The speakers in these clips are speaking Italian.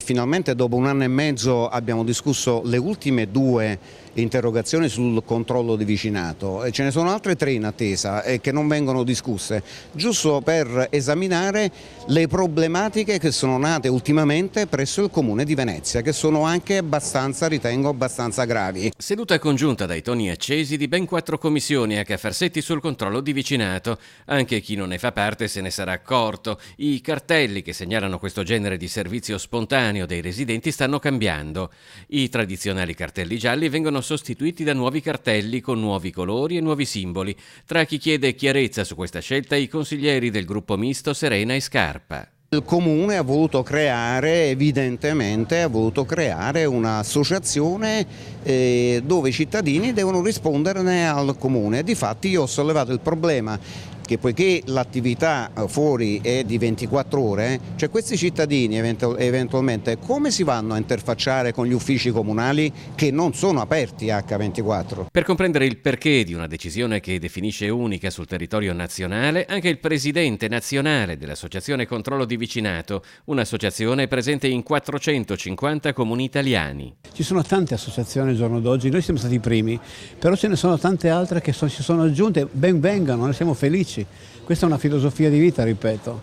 finalmente dopo 1 anno e mezzo abbiamo discusso le ultime 2 interrogazioni sul controllo di vicinato e ce ne sono altre 3 in attesa e che non vengono discusse, giusto per esaminare le problematiche che sono nate ultimamente presso il Comune di Venezia, che sono anche ritengo abbastanza gravi. Seduta congiunta dai toni accesi di ben 4 commissioni a Caffarsetti sul controllo di vicinato. Anche chi non ne fa parte se ne sarà accorto. I cartelli che segnalano questo genere di servizio spontaneo dei residenti stanno cambiando. I tradizionali cartelli gialli vengono sostituiti da nuovi cartelli con nuovi colori e nuovi simboli. Tra chi chiede chiarezza su questa scelta, i consiglieri del gruppo misto Serena e Scarpa. Il Comune ha voluto creare, un'associazione dove i cittadini devono risponderne al Comune. Difatti io ho sollevato il problema che poiché l'attività fuori è di 24 ore, cioè questi cittadini eventualmente come si vanno a interfacciare con gli uffici comunali che non sono aperti H24? Per comprendere il perché di una decisione che definisce unica sul territorio nazionale, anche il presidente nazionale dell'Associazione Controllo di Vicinato, un'associazione presente in 450 comuni italiani. Ci sono tante associazioni al giorno d'oggi, noi siamo stati i primi, però ce ne sono tante altre che si sono aggiunte, ben vengano, noi siamo felici. Questa è una filosofia di vita, ripeto.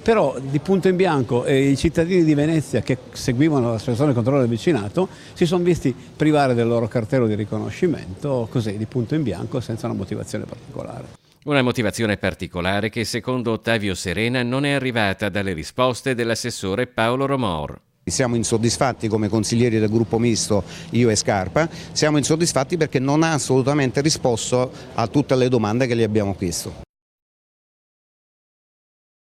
Però di punto in bianco i cittadini di Venezia che seguivano l'associazione controllo del vicinato si sono visti privare del loro cartello di riconoscimento così di punto in bianco senza una motivazione particolare. Una motivazione particolare che secondo Ottavio Serena non è arrivata dalle risposte dell'assessore Paolo Romor. Siamo insoddisfatti come consiglieri del gruppo misto, io e Scarpa, siamo insoddisfatti perché non ha assolutamente risposto a tutte le domande che gli abbiamo chiesto.